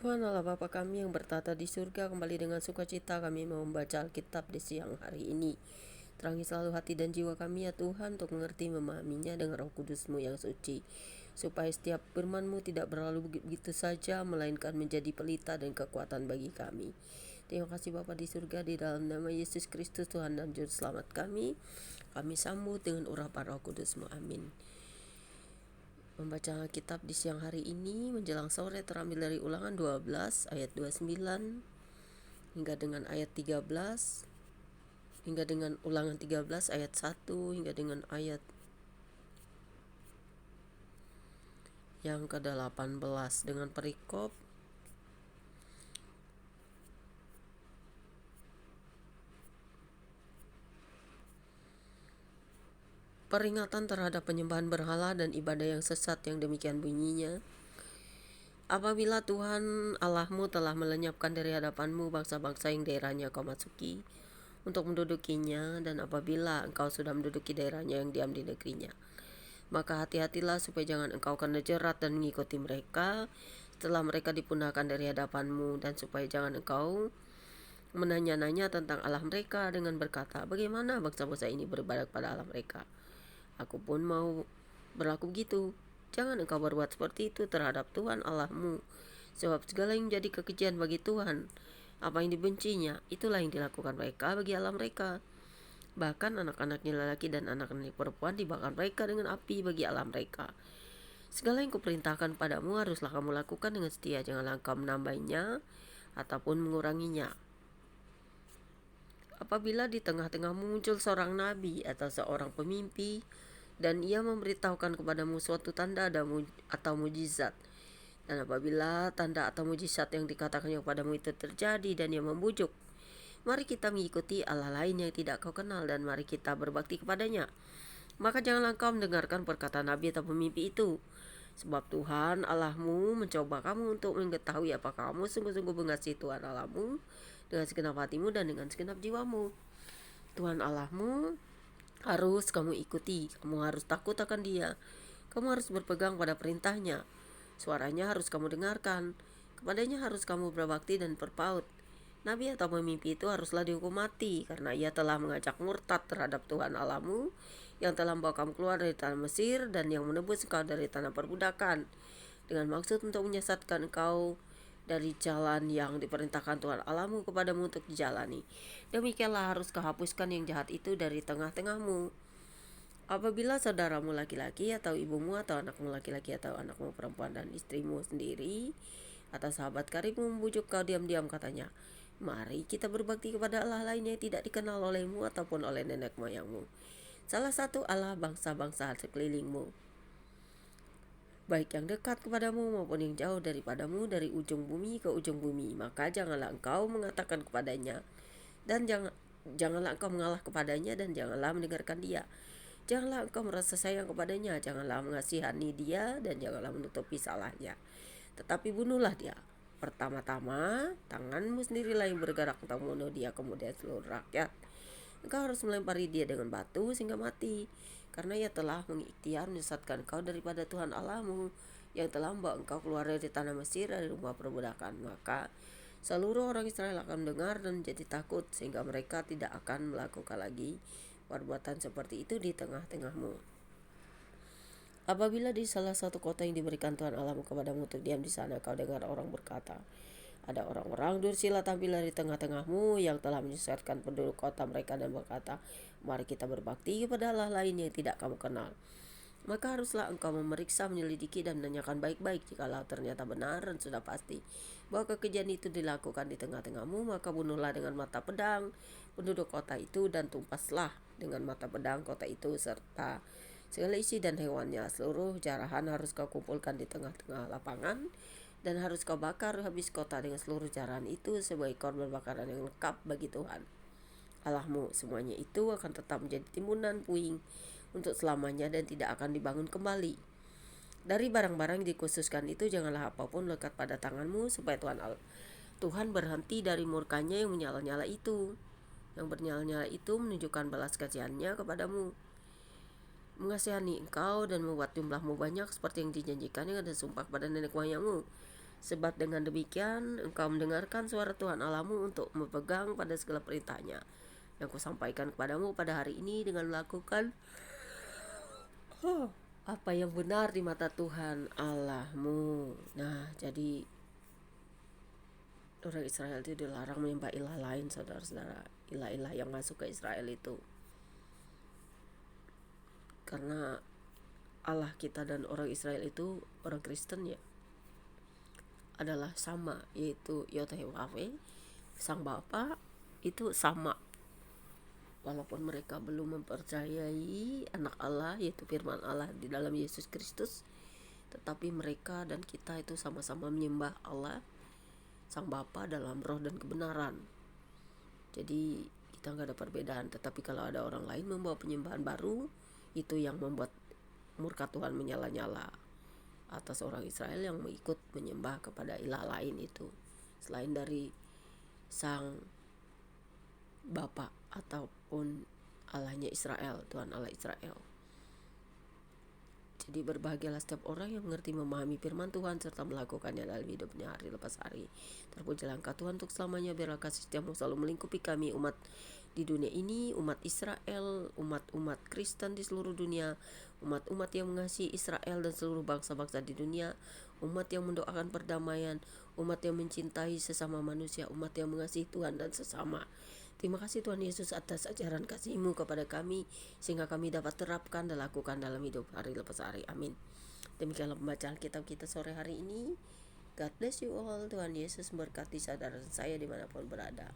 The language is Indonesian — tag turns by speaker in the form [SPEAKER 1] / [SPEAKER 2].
[SPEAKER 1] Tuhan Allah Bapa kami yang bertata di surga, kembali dengan sukacita kami mau membaca Alkitab di siang hari ini. Terangi selalu hati dan jiwa kami ya Tuhan, untuk mengerti memahaminya dengan Roh Kudus-Mu yang suci, supaya setiap firman-Mu tidak berlalu begitu saja, melainkan menjadi pelita dan kekuatan bagi kami. Terima kasih Bapa di surga, di dalam nama Yesus Kristus Tuhan dan Juru Selamat kami sambut dengan urapan Roh Kudus-Mu. Amin. Membaca kitab di siang hari ini menjelang sore terambil dari Ulangan 12 ayat 29 hingga dengan ayat 13, hingga dengan Ulangan 13 ayat 1 hingga dengan ayat yang ke-18 dengan perikop peringatan terhadap penyembahan berhala dan ibadah yang sesat, yang demikian bunyinya. Apabila Tuhan Allahmu telah melenyapkan dari hadapanmu bangsa-bangsa yang daerahnya kau masuki untuk mendudukinya, dan apabila engkau sudah menduduki daerahnya yang diam di negerinya, maka hati-hatilah supaya jangan engkau kena jerat dan mengikuti mereka setelah mereka dipunahkan dari hadapanmu, dan supaya jangan engkau menanya-nanya tentang Allah mereka dengan berkata, bagaimana bangsa-bangsa ini beribadah kepada Allah mereka? Aku pun mau berlaku begitu. Jangan engkau berbuat seperti itu terhadap Tuhan Allahmu, sebab segala yang menjadi kekejian bagi Tuhan, apa yang dibencinya, itulah yang dilakukan mereka bagi Allah mereka. Bahkan anak-anaknya lelaki dan anak-anak perempuan dibakar mereka dengan api bagi Allah mereka. Segala yang kuperintahkan padamu haruslah kamu lakukan dengan setia, janganlah engkau menambahnya ataupun menguranginya. Apabila di tengah-tengahmu muncul seorang nabi atau seorang pemimpi, dan ia memberitahukan kepadamu suatu tanda atau mujizat, dan apabila tanda atau mujizat yang dikatakannya kepadamu itu terjadi, dan ia membujuk, mari kita mengikuti Allah lain yang tidak kau kenal, dan mari kita berbakti kepadanya, maka janganlah engkau mendengarkan perkataan nabi atau pemimpi itu. Sebab Tuhan Allahmu mencoba kamu untuk mengetahui apakah kamu sungguh-sungguh mengasihi Tuhan Allahmu dengan segenap hatimu dan dengan segenap jiwamu. Tuhan Allahmu harus kamu ikuti, kamu harus takut akan Dia, kamu harus berpegang pada perintahnya, suaranya harus kamu dengarkan, kepadanya harus kamu berbakti dan berpaut. Nabi atau pemimpi itu haruslah dihukum mati, karena ia telah mengajak murtad terhadap Tuhan Allahmu yang telah membawa kamu keluar dari tanah Mesir, dan yang menebus engkau dari tanah perbudakan, dengan maksud untuk menyesatkan engkau dari jalan yang diperintahkan Tuhan Allahmu kepadamu untuk dijalani. Demikianlah harus kau hapuskan yang jahat itu dari tengah-tengahmu. Apabila saudaramu laki-laki atau ibumu atau anakmu laki-laki atau anakmu perempuan dan istrimu sendiri atau sahabat karibmu membujuk kau diam-diam, katanya, mari kita berbakti kepada Allah lain yang tidak dikenal olehmu ataupun oleh nenek moyangmu, salah satu Allah bangsa-bangsa sekelilingmu, baik yang dekat kepadamu maupun yang jauh daripadamu, dari ujung bumi ke ujung bumi, maka janganlah engkau mengatakan kepadanya, dan janganlah engkau mengalah kepadanya, dan janganlah mendengarkan dia. Janganlah engkau merasa sayang kepadanya, janganlah mengasihani dia, dan janganlah menutupi salahnya. Tetapi bunuhlah dia. Pertama-tama, tanganmu sendirilah yang bergerak untuk membunuh dia, kemudian seluruh rakyat. Engkau harus melempari dia dengan batu sehingga mati, karena ia telah mengikhtiar menyesatkan engkau daripada Tuhan Allahmu, yang telah membawa engkau keluar dari tanah Mesir, dari rumah perbudakan. Maka seluruh orang Israel akan mendengar dan menjadi takut, sehingga mereka tidak akan melakukan lagi perbuatan seperti itu di tengah-tengahmu. Apabila di salah satu kota yang diberikan Tuhan Allahmu kepadamu untuk diam di sana, kau dengar orang berkata, ada orang-orang dursila tampil dari tengah-tengahmu yang telah menyesatkan penduduk kota mereka, dan berkata, mari kita berbakti kepada Allah lain yang tidak kamu kenal. Maka haruslah engkau memeriksa, menyelidiki, dan menanyakan baik-baik. Jikalau ternyata benar dan sudah pasti bahwa kekejian itu dilakukan di tengah-tengahmu, maka bunuhlah dengan mata pedang penduduk kota itu, dan tumpaslah dengan mata pedang kota itu serta segala isi dan hewannya. Seluruh jarahan harus kau kumpulkan di tengah-tengah lapangan, dan harus kau bakar habis kota dengan seluruh jarahan itu sebagai korban bakaran yang lengkap bagi Tuhan Allahmu. Semuanya itu akan tetap menjadi timbunan puing untuk selamanya, dan tidak akan dibangun kembali. Dari barang-barang yang dikhususkan itu janganlah apapun lekat pada tanganmu, supaya Tuhan berhenti dari murkanya yang menyala-nyala itu. Yang bernyala-nyala itu menunjukkan balas kasihannya kepadamu, mengasihani engkau dan membuat jumlahmu banyak, seperti yang dijanjikan yang ada sumpah pada nenek moyangmu, Sebab dengan demikian engkau mendengarkan suara Tuhan Allahmu untuk memegang pada segala perintahnya yang kusampaikan kepadamu pada hari ini, dengan melakukan apa yang benar di mata Tuhan Allahmu. Nah, jadi orang Israel itu dilarang menyembah ilah lain, saudara-saudara. Ilah-ilah yang masuk ke Israel itu, karena Allah kita dan orang Israel itu, orang Kristen ya, adalah sama, yaitu Yahweh, Sang Bapa itu sama. Walaupun mereka belum mempercayai anak Allah, yaitu firman Allah di dalam Yesus Kristus, tetapi mereka dan kita itu sama-sama menyembah Allah Sang Bapa dalam roh dan kebenaran. Jadi kita nggak ada perbedaan. Tetapi kalau ada orang lain membawa penyembahan baru, itu yang membuat murka Tuhan menyala-nyala atas orang Israel yang mengikut menyembah kepada ilah lain itu, selain dari Sang Bapa ataupun Allahnya Israel, Tuhan Allah Israel. Jadi berbahagialah setiap orang yang mengerti memahami firman Tuhan serta melakukannya dalam hidupnya hari lepas hari. Terpujilah Engkau Tuhan untuk selamanya. Biarlah kasih setiamu selalu melingkupi kami umat di dunia ini, umat Israel, umat-umat Kristen di seluruh dunia, umat-umat yang mengasihi Israel dan seluruh bangsa-bangsa di dunia, umat yang mendoakan perdamaian, umat yang mencintai sesama manusia, umat yang mengasihi Tuhan dan sesama. Terima kasih Tuhan Yesus atas ajaran kasih-Mu kepada kami, sehingga kami dapat terapkan dan lakukan dalam hidup hari lepas hari. Amin. Demikianlah pembacaan kitab kita sore hari ini. God bless you all. Tuhan Yesus memberkati saudara saya dimanapun berada.